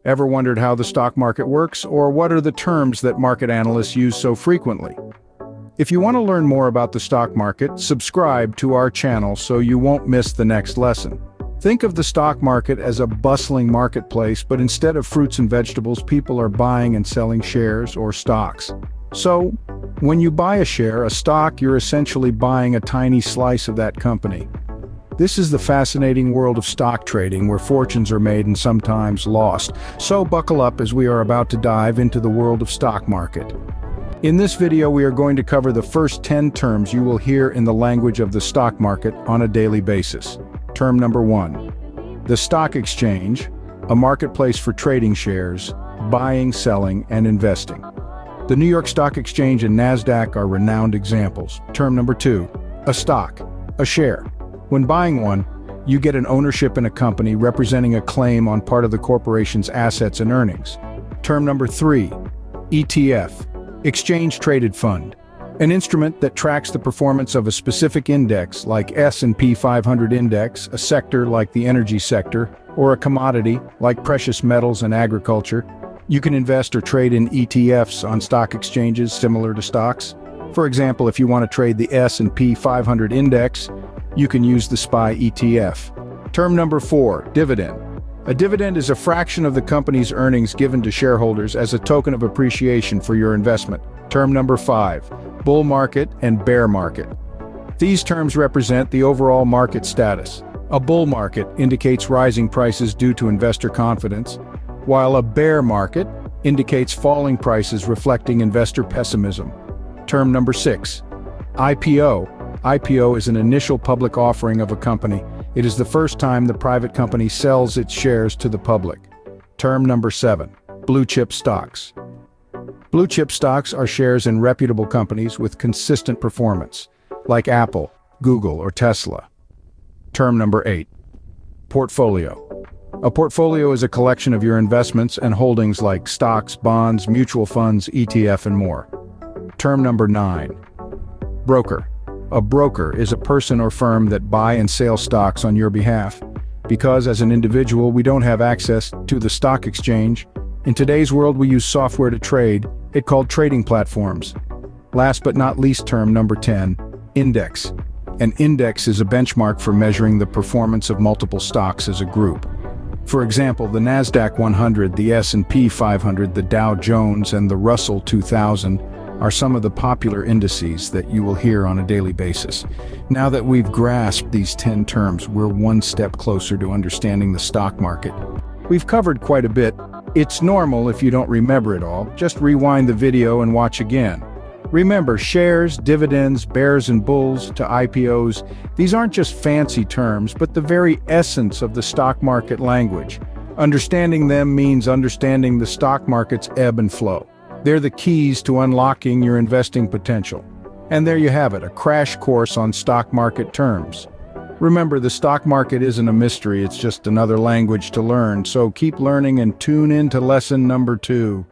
Ever wondered how the stock market works, or what are the terms that market analysts use so frequently? If you want to learn more about the stock market, subscribe to our channel so you won't miss the next lesson. Think of the stock market as a bustling marketplace, but instead of fruits and vegetables, people are buying and selling shares or stocks. So, when you buy a share, a stock, you're essentially buying a tiny slice of that company. This is the fascinating world of stock trading, where fortunes are made and sometimes lost. So buckle up as we are about to dive into the world of stock market. In this video, we are going to cover the first 10 terms you will hear in the language of the stock market on a daily basis. Term number 1. The stock exchange, a marketplace for trading shares, buying, selling, and investing. The New York Stock Exchange and NASDAQ are renowned examples. Term number 2. A stock, a share. When buying one, you get an ownership in a company representing a claim on part of the corporation's assets and earnings. Term number 3. ETF, Exchange Traded Fund. An instrument that tracks the performance of a specific index like S&P 500 index, a sector like the energy sector, or a commodity like precious metals and agriculture. You can invest or trade in ETFs on stock exchanges similar to stocks. For example, if you want to trade the S&P 500 index, you can use the SPY ETF. Term number 4, dividend. A dividend is a fraction of the company's earnings given to shareholders as a token of appreciation for your investment. Term number 5, bull market and bear market. These terms represent the overall market status. A bull market indicates rising prices due to investor confidence, while a bear market indicates falling prices reflecting investor pessimism. Term number 6, IPO. IPO is an initial public offering of a company. It is the first time the private company sells its shares to the public. Term number 7, blue chip stocks. Blue chip stocks are shares in reputable companies with consistent performance, like Apple, Google, or Tesla. Term number 8, portfolio. A portfolio is a collection of your investments and holdings like stocks, bonds, mutual funds, ETF, and more. Term number 9, broker. A broker is a person or firm that buy and sell stocks on your behalf. Because as an individual, we don't have access to the stock exchange, in today's world we use software to trade, it's called trading platforms. Last but not least, term number 10, index. An index is a benchmark for measuring the performance of multiple stocks as a group. For example, the NASDAQ 100, the S&P 500, the Dow Jones, and the Russell 2000 are some of the popular indices that you will hear on a daily basis. Now that we've grasped these 10 terms, we're one step closer to understanding the stock market. We've covered quite a bit. It's normal if you don't remember it all. Just rewind the video and watch again. Remember, shares, dividends, bears and bulls to IPOs, these aren't just fancy terms, but the very essence of the stock market language. Understanding them means understanding the stock market's ebb and flow. They're the keys to unlocking your investing potential. And there you have it, a crash course on stock market terms. Remember, the stock market isn't a mystery, it's just another language to learn, so keep learning and tune in to lesson number 2.